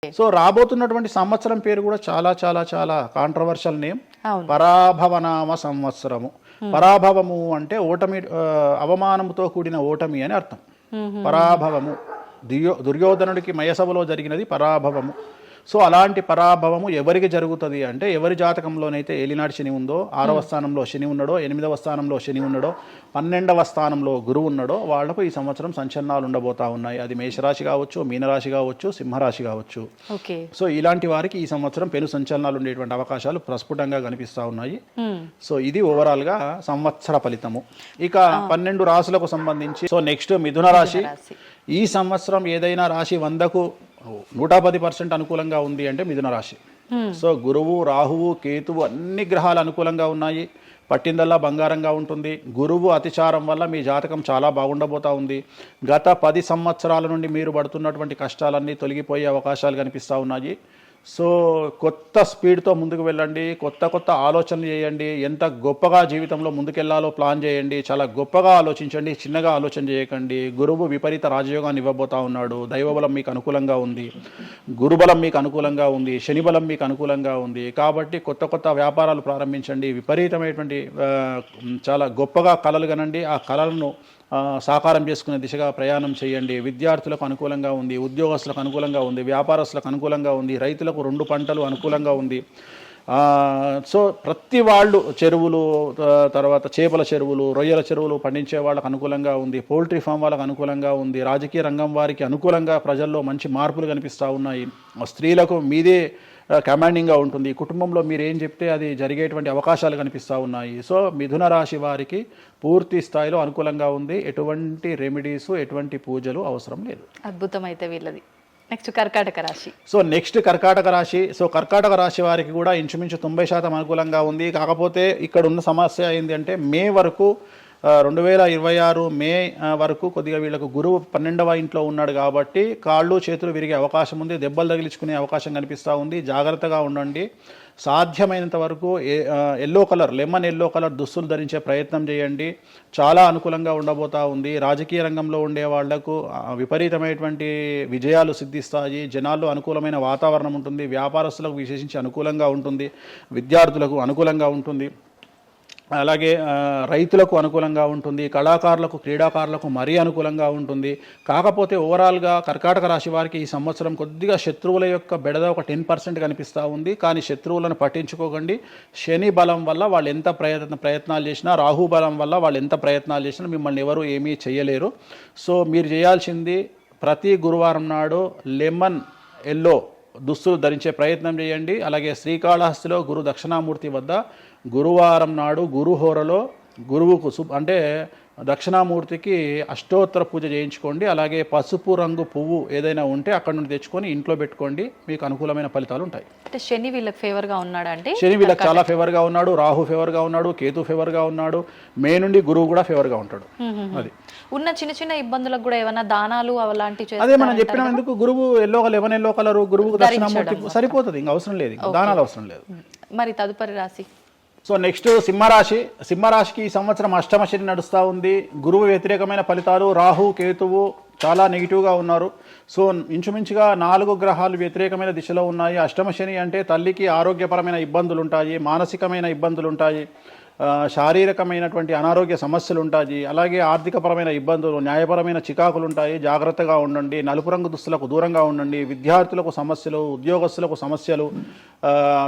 So రాబోతున్నటువంటి సంవత్సరం పేరు కూడా చాలా చాలా చాలా కాంట్రవర్షియల్ నేమ్, పరాభవనామ సంవత్సరము. పరాభవము అంటే ఓటమి, అవమానముతో కూడిన ఓటమి అని అర్థం. పరాభవము దుర్యోధనుడికి మయసభలో జరిగినది పరాభవము. సో అలాంటి పరాభవము ఎవరికి జరుగుతుంది అంటే, ఎవరి జాతకంలోనైతే ఏలినాటి శని ఉందో, 6వ స్థానంలో శని ఉన్నాడో, 8వ స్థానంలో శని ఉన్నాడో, 12వ స్థానంలో గురువు ఉన్నాడో వాళ్లకు ఈ సంవత్సరం సంచలనాలు ఉండబోతా ఉన్నాయి. అది మేషరాశి కావచ్చు, మీనరాశి కావచ్చు, సింహరాశి కావచ్చు. సో ఇలాంటి వారికి ఈ సంవత్సరం పెను సంచలనాలు ఉండేటువంటి అవకాశాలు ప్రస్ఫుటంగా కనిపిస్తా ఉన్నాయి. సో ఇది ఓవరాల్ గా సంవత్సర ఫలితము. ఇక 12 రాశులకు సంబంధించి సో నెక్స్ట్ మిథున రాశి. ఈ సంవత్సరం ఏదైనా రాశి 100కు 110% అనుకూలంగా ఉంది అంటే మిథున రాశి. సో గురువు, రాహువు, కేతువు అన్ని గ్రహాలు అనుకూలంగా ఉన్నాయి. పట్టిందల్లా బంగారంగా ఉంటుంది. గురువు అతిచారం వల్ల మీ జాతకం చాలా బాగుండబోతా ఉంది. గత 10 సంవత్సరాల నుండి మీరు పడుతున్నటువంటి కష్టాలన్నీ తొలగిపోయే అవకాశాలు కనిపిస్తూ ఉన్నాయి. సో కొత్త స్పీడ్తో ముందుకు వెళ్ళండి, కొత్త కొత్త ఆలోచనలు చేయండి, ఎంత గొప్పగా జీవితంలో ముందుకెళ్లాలో ప్లాన్ చేయండి, చాలా గొప్పగా ఆలోచించండి, చిన్నగా ఆలోచన చేయకండి. గురువు విపరీత రాజయోగాన్ని ఇవ్వబోతా ఉన్నాడు. దైవబలం మీకు అనుకూలంగా ఉంది, గురుబలం మీకు అనుకూలంగా ఉంది, శనిబలం మీకు అనుకూలంగా ఉంది. కాబట్టి కొత్త కొత్త వ్యాపారాలు ప్రారంభించండి, విపరీతమైనటువంటి చాలా గొప్పగా కలలు కనండి, ఆ కళలను సాకారం చేసుకునే దిశగా ప్రయాణం చేయండి. విద్యార్థులకు అనుకూలంగా ఉంది, ఉద్యోగస్తులకు అనుకూలంగా ఉంది, వ్యాపారస్తులకు అనుకూలంగా ఉంది, రైతులకు 2 పంటలు అనుకూలంగా ఉంది. సో ప్రతి వాళ్ళు చెరువులు, తర్వాత చేపల చెరువులు, రొయ్యల చెరువులు పండించే వాళ్ళకు అనుకూలంగా ఉంది, పౌల్ట్రీ ఫామ్ వాళ్ళకు అనుకూలంగా ఉంది, రాజకీయ రంగం వారికి అనుకూలంగా ప్రజల్లో మంచి మార్పులు కనిపిస్తూ ఉన్నాయి. స్త్రీలకు మీదే కమాండింగ్గా ఉంటుంది. కుటుంబంలో మీరు ఏం చెప్తే అది జరిగేటువంటి అవకాశాలు కనిపిస్తూ ఉన్నాయి. సో మిథున రాశి వారికి పూర్తి స్థాయిలో అనుకూలంగా ఉంది. ఎటువంటి రెమెడీస్, ఎటువంటి పూజలు అవసరం లేదు. అద్భుతం. అయితే వీళ్ళది నెక్స్ట్ కర్కాటక రాశి. సో నెక్స్ట్ కర్కాటక రాశి. సో కర్కాటక రాశి వారికి కూడా ఇంచుమించు 90% అనుకూలంగా ఉంది. కాకపోతే ఇక్కడ ఉన్న సమస్య ఏంటి అంటే, మే వరకు 2026 మే వరకు కొద్దిగా వీళ్ళకు గురువు 12వ ఇంట్లో ఉన్నాడు కాబట్టి కాళ్ళు చేతులు విరిగే అవకాశం ఉంది, దెబ్బలు తగిలించుకునే అవకాశం కనిపిస్తూ ఉంది. జాగ్రత్తగా ఉండండి. సాధ్యమైనంత వరకు yellow colour, lemon yellow colour దుస్తులు ధరించే ప్రయత్నం చేయండి. చాలా అనుకూలంగా ఉండబోతా ఉంది. రాజకీయ రంగంలో ఉండే వాళ్లకు విపరీతమైనటువంటి విజయాలు సిద్ధిస్తాయి. జనాల్లో అనుకూలమైన వాతావరణం ఉంటుంది. వ్యాపారస్తులకు విశేషించి అనుకూలంగా ఉంటుంది. విద్యార్థులకు అనుకూలంగా ఉంటుంది. అలాగే రైతులకు అనుకూలంగా ఉంటుంది. కళాకారులకు, క్రీడాకారులకు మరీ అనుకూలంగా ఉంటుంది. కాకపోతే ఓవరాల్గా కర్కాటక రాశి వారికి ఈ సంవత్సరం కొద్దిగా శత్రువుల యొక్క బెడద ఒక 10% కనిపిస్తూ ఉంది. కానీ శత్రువులను పట్టించుకోకండి. శని బలం వల్ల వాళ్ళు ఎంత ప్రయత్నాలు చేసినా, రాహు బలం వల్ల వాళ్ళు ఎంత ప్రయత్నాలు చేసినా మిమ్మల్ని ఎవరు ఏమీ చేయలేరు. సో మీరు చేయాల్సింది ప్రతి గురువారం నాడు లెమన్ ఎల్లో దుస్తులు ధరించే ప్రయత్నం చేయండి. అలాగే శ్రీకాళహస్తిలో గురు దక్షిణామూర్తి వద్ద గురువారం నాడు గురుహోరలో గురువుకు అంటే దక్షిణామూర్తికి అష్టోత్తర పూజ చేయించుకోండి. అలాగే పసుపు రంగు పువ్వు ఏదైనా ఉంటే అక్కడ నుండి తెచ్చుకొని ఇంట్లో పెట్టుకోండి. మీకు అనుకూలమైన ఫలితాలు ఉంటాయి. అంటే శని వీళ్ళకి ఫేవర్గా ఉన్నాడు అంటే, శని వీళ్ళకి చాలా ఫేవర్గా ఉన్నాడు, రాహు ఫేవర్గా ఉన్నాడు, కేతు ఫేవర్గా ఉన్నాడు, మే నుండి గురువు కూడా ఫేవర్గా ఉంటాడు. అది ఉన్న చిన్న చిన్న ఇబ్బందులకు కూడా ఏమైనా దానాలు అలాంటివి అదే మనం చెప్పినందుకు గురువు లెమన్ ఎల్లో కలర్ గురువుకు దక్షిణామూర్తి సరిపోతుంది, ఇంకా అవసరం లేదు, దానాలు అవసరం లేదు. మరి తదుపరి రాశి. సో నెక్స్ట్ సింహరాశి. సింహరాశికి ఈ సంవత్సరం అష్టమ శని నడుస్తూ ఉంది. గురువు వ్యతిరేకమైన ఫలితాలు, రాహు కేతువు చాలా నెగిటివ్గా ఉన్నారు. సో ఇంచుమించుగా 4 గ్రహాలు వ్యతిరేకమైన దిశలో ఉన్నాయి. అష్టమ శని అంటే తల్లికి ఆరోగ్యపరమైన ఇబ్బందులు ఉంటాయి, మానసికమైన ఇబ్బందులు ఉంటాయి, శారీరకమైనటువంటి అనారోగ్య సమస్యలు ఉంటాయి, అలాగే ఆర్థికపరమైన ఇబ్బందులు, న్యాయపరమైన చికాకులు ఉంటాయి. జాగ్రత్తగా ఉండండి. నలుపు రంగు దుస్తులకు దూరంగా ఉండండి. విద్యార్థులకు సమస్యలు, ఉద్యోగస్తులకు సమస్యలు,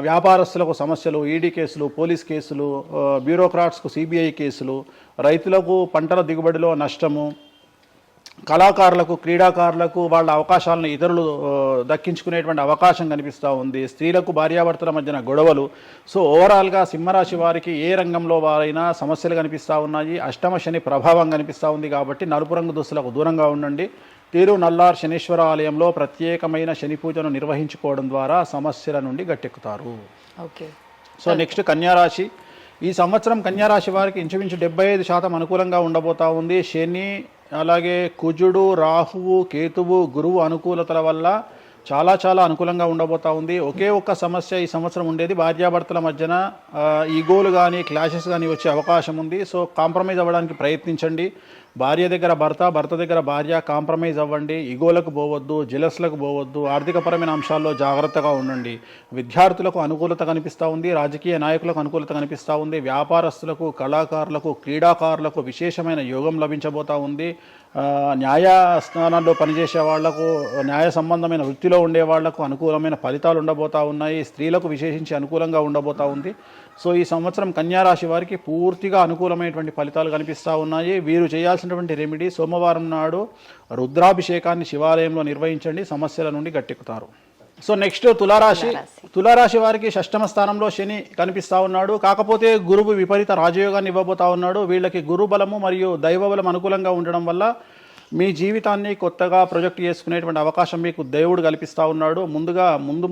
వ్యాపారస్తులకు సమస్యలు, ఈడీ కేసులు, పోలీస్ కేసులు, బ్యూరోక్రాట్స్కు సిబిఐ కేసులు, రైతులకు పంటల దిగుబడిలో నష్టము, కళాకారులకు, క్రీడాకారులకు వాళ్ళ అవకాశాలను ఇతరులు దక్కించుకునేటువంటి అవకాశం కనిపిస్తూ ఉంది. స్త్రీలకు భార్యాభర్తల మధ్యన గొడవలు. సో ఓవరాల్గా సింహరాశి వారికి ఏ రంగంలో వారైనా సమస్యలు కనిపిస్తూ ఉన్నాయి. అష్టమ శని ప్రభావం కనిపిస్తూ ఉంది కాబట్టి నలుపు రంగు దుస్తులకు దూరంగా ఉండండి. తీరు నల్లార్ శనీశ్వర ఆలయంలో ప్రత్యేకమైన శని పూజను నిర్వహించుకోవడం ద్వారా సమస్యల నుండి గట్టెక్కుతారు. ఓకే. సో నెక్స్ట్ కన్యారాశి. ఈ సంవత్సరం కన్యారాశి వారికి ఇంచుమించు 75% అనుకూలంగా ఉండబోతా ఉంది. శని, అలాగే కుజుడు, రాహువు, కేతువు, గురువు అనుకూలతల వల్ల చాలా చాలా అనుకూలంగా ఉండబోతా ఉంది. ఒకే ఒక్క సమస్య ఈ సంవత్సరం ఉండేది, భార్యాభర్తల మధ్యన ఈగోలు కానీ క్లాషెస్ కానీ వచ్చే అవకాశం ఉంది. సో కాంప్రమైజ్ అవ్వడానికి ప్రయత్నించండి. భార్య దగ్గర భర్త, భర్త దగ్గర భార్య కాంప్రమైజ్ అవ్వండి. ఇగోలకు పోవద్దు, జెలస్లకు పోవద్దు. ఆర్థికపరమైన అంశాల్లో జాగ్రత్తగా ఉండండి. విద్యార్థులకు అనుకూలత కనిపిస్తూ ఉంది. రాజకీయ నాయకులకు అనుకూలత కనిపిస్తూ ఉంది. వ్యాపారస్తులకు, కళాకారులకు, క్రీడాకారులకు విశేషమైన యోగం లభించబోతూ ఉంది. న్యాయస్థానాల్లో పనిచేసే వాళ్లకు, న్యాయ సంబంధమైన వృత్తిలో ఉండే వాళ్లకు అనుకూలమైన ఫలితాలు ఉండబోతూ ఉన్నాయి. స్త్రీలకు విశేషించి అనుకూలంగా ఉండబోతూ ఉంది. సో ఈ సంవత్సరం కన్యారాశి వారికి పూర్తిగా అనుకూలమైనటువంటి ఫలితాలు కనిపిస్తూ ఉన్నాయి. వీరు చేయాల్సినటువంటి రెమెడీ, సోమవారం నాడు రుద్రాభిషేకాన్ని శివాలయంలో నిర్వహించండి, సమస్యల నుండి గట్టెక్కుతారు. సో నెక్స్ట్ తులారాశి వారికి షష్టమ స్థానంలో శని కనిపిస్తూ ఉన్నాడు. కాకపోతే గురువు విపరీత రాజయోగాన్ని ఇవ్వబోతా ఉన్నాడు. వీళ్ళకి గురు బలము మరియు దైవ బలం అనుకూలంగా ఉండడం వల్ల మీ జీవితాన్ని కొత్తగా ప్రొజెక్ట్ చేసుకునేటువంటి అవకాశం మీకు దేవుడు కల్పిస్తూ ఉన్నాడు.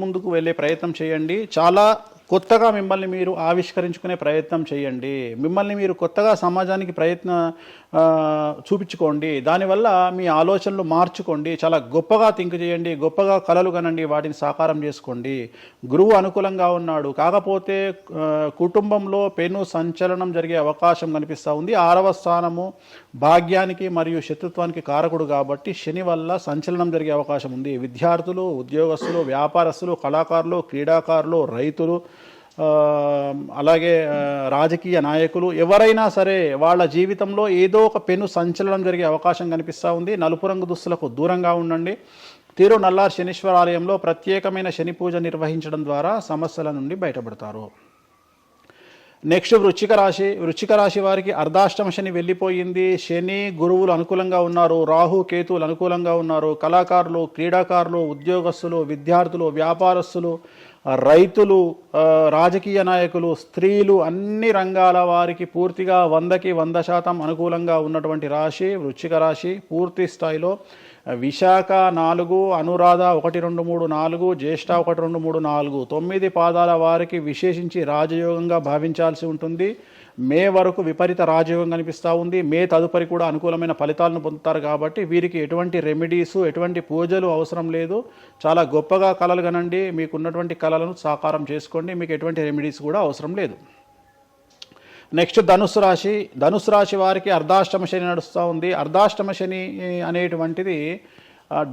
ముందుకు వెళ్ళే ప్రయత్నం చేయండి. చాలా కొత్తగా మిమ్మల్ని మీరు ఆవిష్కరించుకునే ప్రయత్నం చేయండి. మిమ్మల్ని మీరు కొత్తగా సమాజానికి చూపించుకోండి. దానివల్ల మీ ఆలోచనలు మార్చుకోండి. చాలా గొప్పగా థింక్ చేయండి. గొప్పగా కలలు కనండి. వాటిని సాకారం చేసుకోండి. గురువు అనుకూలంగా ఉన్నాడు. కాకపోతే కుటుంబంలో పెను సంచలనం జరిగే అవకాశం కనిపిస్తూ ఉంది. 6వ స్థానము భాగ్యానికి మరియు శత్రుత్వానికి కారకుడు కాబట్టి శని వల్ల సంచలనం జరిగే అవకాశం ఉంది. విద్యార్థులు, ఉద్యోగస్తులు, వ్యాపారస్తులు, కళాకారులు, క్రీడాకారులు, రైతులు, అలాగే రాజకీయ నాయకులు ఎవరైనా సరే వాళ్ళ జీవితంలో ఏదో ఒక పెను సంచలనం జరిగే అవకాశం కనిపిస్తూ ఉంది. నలుపు రంగు దుస్తులకు దూరంగా ఉండండి. తిరునల్లార్ శనీశ్వర ఆలయంలో ప్రత్యేకమైన శని పూజ నిర్వహించడం ద్వారా సమస్యల నుండి బయటపడతారు. నెక్స్ట్ వృశ్చిక రాశి వారికి అర్ధాష్టమ శని వెళ్ళిపోయింది. శని, గురువులు అనుకూలంగా ఉన్నారు. రాహు, కేతువులు అనుకూలంగా ఉన్నారు. కళాకారులు, క్రీడాకారులు, ఉద్యోగస్తులు, విద్యార్థులు, వ్యాపారస్తులు, రైతులు, రాజకీయ నాయకులు, స్త్రీలు, అన్ని రంగాల వారికి పూర్తిగా 100కి 100% అనుకూలంగా ఉన్నటువంటి రాశి వృశ్చిక రాశి. పూర్తి స్థాయిలో విశాఖ 4, అనురాధ 1, 2, 3, 4, జ్యేష్ఠ 1, 2, 3, 4, 9 పాదాల వారికి విశేషించి రాజయోగంగా భావించాల్సి ఉంటుంది. మే వరకు విపరీత రాజయోగం కనిపిస్తూ ఉంది. మే తదుపరి కూడా అనుకూలమైన ఫలితాలను పొందుతారు. కాబట్టి వీరికి ఎటువంటి రెమెడీసు, ఎటువంటి పూజలు అవసరం లేదు. చాలా గొప్పగా కళలు కనండి. మీకున్నటువంటి కళలను సాకారం చేసుకోండి. మీకు ఎటువంటి రెమెడీస్ కూడా అవసరం లేదు. నెక్స్ట్ ధనుసు రాశి వారికి అర్ధాష్టమ శని నడుస్తూ ఉంది. అర్ధాష్టమ శని అనేటువంటిది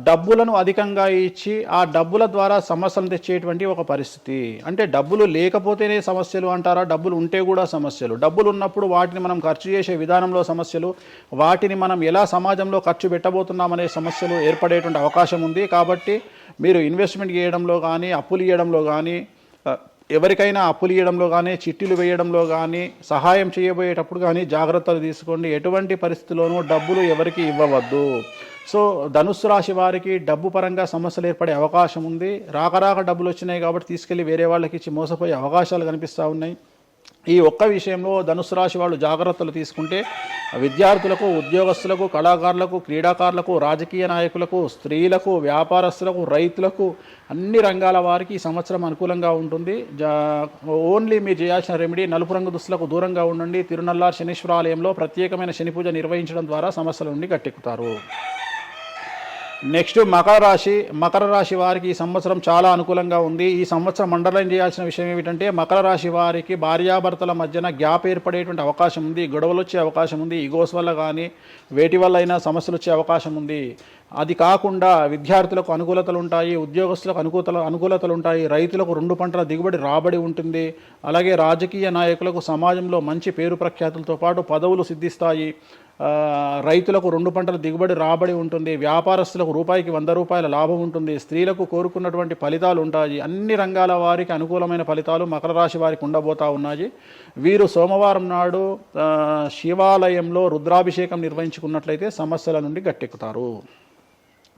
డబ్బులను అధికంగా ఇచ్చి ఆ డబ్బుల ద్వారా సమస్యలు తెచ్చేటువంటి ఒక పరిస్థితి. అంటే డబ్బులు లేకపోతేనే సమస్యలు అంటారా? డబ్బులు ఉంటే కూడా సమస్యలు. డబ్బులు ఉన్నప్పుడు వాటిని మనం ఖర్చు చేసే విధానంలో సమస్యలు, వాటిని మనం ఎలా సమాజంలో ఖర్చు పెట్టబోతున్నామనే సమస్యలు ఏర్పడేటువంటి అవకాశం ఉంది. కాబట్టి మీరు ఇన్వెస్ట్మెంట్ చేయడంలో కానీ, అప్పులు ఇవ్వడంలో కానీ, ఎవరికైనా అప్పులు ఇవ్వడంలో కానీ, చిట్టీలు వేయడంలో కానీ, సహాయం చేయబోయేటప్పుడు కానీ జాగ్రత్తలు తీసుకోండి. ఎటువంటి పరిస్థితుల్లోనూ డబ్బులు ఎవరికి ఇవ్వవద్దు. సో ధనుస్సు రాశి వారికి డబ్బు పరంగా సమస్యలు ఏర్పడే అవకాశం ఉంది. రాక డబ్బులు వచ్చినాయి కాబట్టి తీసుకెళ్ళి వేరే వాళ్ళకి ఇచ్చి మోసపోయే అవకాశాలు కనిపిస్తూ ఉన్నాయి. ఈ ఒక్క విషయంలో ధనుస్సు రాశి వాళ్ళు జాగ్రత్తలు తీసుకుంటే విద్యార్థులకు, ఉద్యోగస్తులకు, కళాకారులకు, క్రీడాకారులకు, రాజకీయ నాయకులకు, స్త్రీలకు, వ్యాపారస్తులకు, రైతులకు, అన్ని రంగాల వారికి ఈ సంవత్సరం అనుకూలంగా ఉంటుంది. ఓన్లీ మీరు చేయాల్సిన రెమెడీ నలుపు రంగు దుస్తులకు దూరంగా ఉండండి. తిరునల్లార్ శనీశ్వర ఆలయంలో ప్రత్యేకమైన శని పూజ నిర్వహించడం ద్వారా సమస్యల నుండి గట్టెక్కుతారు. నెక్స్ట్ మకర రాశి వారికి ఈ సంవత్సరం చాలా అనుకూలంగా ఉంది. ఈ సంవత్సరం అండర్లైన్ చేయాల్సిన విషయం ఏమిటంటే మకర రాశి వారికి భార్యాభర్తల మధ్యన గ్యాప్ ఏర్పడేటువంటి అవకాశం ఉంది. గొడవలు వచ్చే అవకాశం ఉంది. ఈగోస్ వల్ల కానీ వేటి వల్ల అయినా సమస్యలు వచ్చే అవకాశం ఉంది. అది కాకుండా విద్యార్థులకు అనుకూలతలు ఉంటాయి, ఉద్యోగస్తులకు అనుకూలతలు ఉంటాయి, రైతులకు 2 పంటల దిగుబడి రాబడి ఉంటుంది. అలాగే రాజకీయ నాయకులకు సమాజంలో మంచి పేరు ప్రఖ్యాతులతో పాటు పదవులు సిద్ధిస్తాయి. రైతులకు 2 పంటల దిగుబడి రాబడి ఉంటుంది. వ్యాపారస్తులకు రూపాయికి 100 రూపాయల లాభం ఉంటుంది. స్త్రీలకు కోరుకున్నటువంటి ఫలితాలు ఉంటాయి. అన్ని రంగాల వారికి అనుకూలమైన ఫలితాలు మకర రాశి వారికి ఉండబోతా ఉన్నాయి. వీరు సోమవారం నాడు శివాలయంలో రుద్రాభిషేకం నిర్వహించుకున్నట్లయితే సమస్యల నుండి గట్టెక్కుతారు.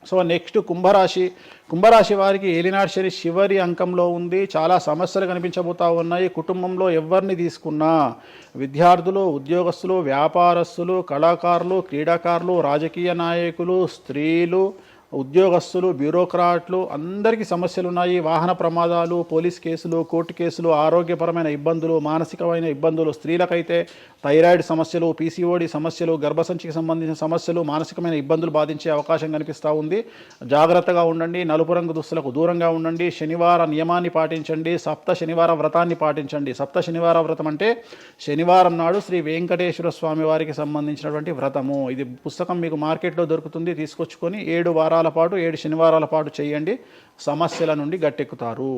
సో నెక్స్ట్ కుంభరాశి వారికి ఏలినాటి శని చివరి అంకంలో ఉంది. చాలా సమస్యలు కనిపించబోతా ఉన్నాయి. కుటుంబంలో ఎవరిని తీసుకున్నా విద్యార్థులు, ఉద్యోగస్తులు, వ్యాపారస్తులు, కళాకారులు, క్రీడాకారులు, రాజకీయ నాయకులు, స్త్రీలు, ఉద్యోగస్తులు, బ్యూరోక్రాట్లు అందరికీ సమస్యలు ఉన్నాయి. వాహన ప్రమాదాలు, పోలీస్ కేసులు, కోర్టు కేసులు, ఆరోగ్యపరమైన ఇబ్బందులు, మానసికమైన ఇబ్బందులు, స్త్రీలకైతే థైరాయిడ్ సమస్యలు, పీసీఓడి సమస్యలు, గర్భసంచికి సంబంధించిన సమస్యలు, మానసికమైన ఇబ్బందులు బాధించే అవకాశం కనిపిస్తూ ఉంది. జాగ్రత్తగా ఉండండి, నలుపు రంగు దుస్తులకు దూరంగా ఉండండి, శనివార నియమాన్ని పాటించండి, సప్త శనివార వ్రతాన్ని పాటించండి. సప్త శనివార వ్రతం అంటే శనివారం నాడు శ్రీ వెంకటేశ్వర స్వామి వారికి సంబంధించినటువంటి వ్రతము. ఇది పుస్తకం మీకు మార్కెట్లో దొరుకుతుంది, తీసుకొచ్చుకొని 7 వారాల పాటు 7 శనివారాల పాటు చేయండి, సమస్యల నుండి గట్టెక్కుతారు.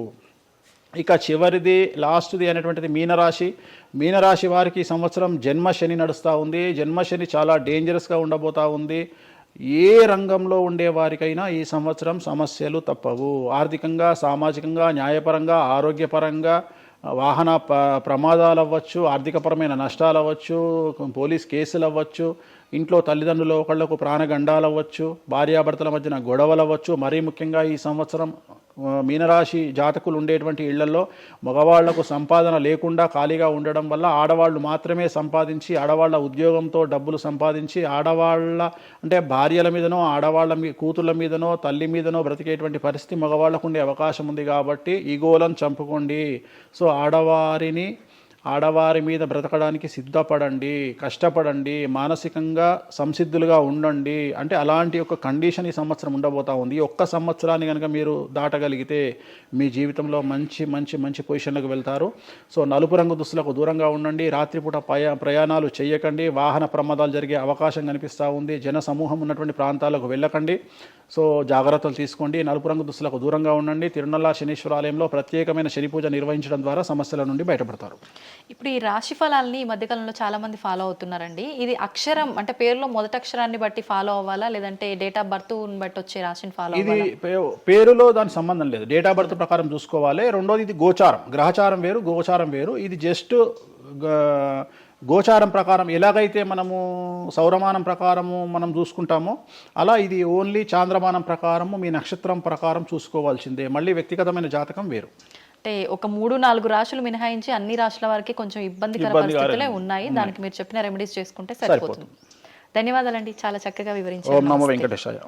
ఇక చివరిది లాస్ట్ది అనేటువంటిది మీనరాశి. మీనరాశి వారికి ఈ సంవత్సరం జన్మశని నడుస్తూ ఉంది. జన్మశని చాలా డేంజరస్గా ఉండబోతూ ఉంది. ఏ రంగంలో ఉండే వారికైనా ఈ సంవత్సరం సమస్యలు తప్పవు. ఆర్థికంగా, సామాజికంగా, న్యాయపరంగా, ఆరోగ్యపరంగా, వాహన ప్రమాదాలు అవ్వచ్చు, ఆర్థికపరమైన నష్టాలు అవ్వచ్చు, పోలీస్ కేసులు అవ్వచ్చు, ఇంట్లో తల్లిదండ్రులు ఒకళ్లకు ప్రాణగండాలు అవ్వచ్చు, భార్యాభర్తల మధ్యన గొడవలు అవ్వచ్చు. మరీ ముఖ్యంగా ఈ సంవత్సరం మీనరాశి జాతకులు ఉండేటువంటి ఇళ్లలో మగవాళ్లకు సంపాదన లేకుండా ఖాళీగా ఉండడం వల్ల ఆడవాళ్ళు మాత్రమే సంపాదించి, ఆడవాళ్ళ ఉద్యోగంతో డబ్బులు సంపాదించి, ఆడవాళ్ళ అంటే భార్యల మీదనో, ఆడవాళ్ళ కూతుళ్ళ మీదనో, తల్లి మీదనో బ్రతికేటువంటి పరిస్థితి మగవాళ్ళకు ఉండే అవకాశం ఉంది. కాబట్టి ఈగోలను చంపుకోండి. సో ఆడవారి మీద బ్రతకడానికి సిద్ధపడండి, కష్టపడండి, మానసికంగా సంసిద్ధులుగా ఉండండి. అంటే అలాంటి ఒక కండిషన్ ఈ సంవత్సరం ఉండబోతా ఉంది. ఈ ఒక్క సంవత్సరాన్ని కనుక మీరు దాటగలిగితే మీ జీవితంలో మంచి మంచి మంచి పొజిషన్లకు వెళ్తారు. సో నలుపు రంగు దుస్తులకు దూరంగా ఉండండి, రాత్రిపూట ప్రయాణాలు చేయకండి, వాహన ప్రమాదాలు జరిగే అవకాశం కనిపిస్తూ ఉంది. జన సమూహం ఉన్నటువంటి ప్రాంతాలకు వెళ్ళకండి. సో జాగ్రత్తలు తీసుకోండి, నలుపు రంగు దుస్తులకు దూరంగా ఉండండి. తిరునల్ల శనీశ్వర ఆలయంలో ప్రత్యేకమైన శని పూజ నిర్వహించడం ద్వారా సమస్యల నుండి బయటపడతారు. ఇప్పుడు ఈ రాశి ఫలాల్ని ఈ మధ్యకాలంలో చాలా మంది ఫాలో అవుతున్నారండి. ఇది అక్షరం అంటే పేరులో మొదటి అక్షరాన్ని బట్టి ఫాలో అవ్వాలా, లేదంటే డేట్ ఆఫ్ బర్త్ బట్టి వచ్చే రాశిని ఫాలో ఇది అవ్వాలా? పేరులో దాని సంబంధం లేదు, డేట్ ఆఫ్ బర్త్ ప్రకారం చూసుకోవాలి. రెండోది ఇది గోచారం, గ్రహచారం వేరు, గోచారం వేరు. ఇది జస్ట్ గోచారం ప్రకారం ఎలాగైతే మనము సౌరమానం ప్రకారము మనం చూసుకుంటామో అలా ఇది ఓన్లీ చాంద్రమానం ప్రకారము మీ నక్షత్రం ప్రకారం చూసుకోవాల్సిందే. మళ్ళీ వ్యక్తిగతమైన జాతకం వేరు. అంటే ఒక 3-4 రాశులు మినహాయించి అన్ని రాశుల వారికి కొంచెం ఇబ్బందికర పరిస్థితులే ఉన్నాయి. దానికి మీరు చెప్పిన రెమెడీస్ చేసుకుంటే సరిపోతుంది. ధన్యవాదాలండి, చాలా చక్కగా వివరించారు. ఓం నమో వెంకటేశాయ.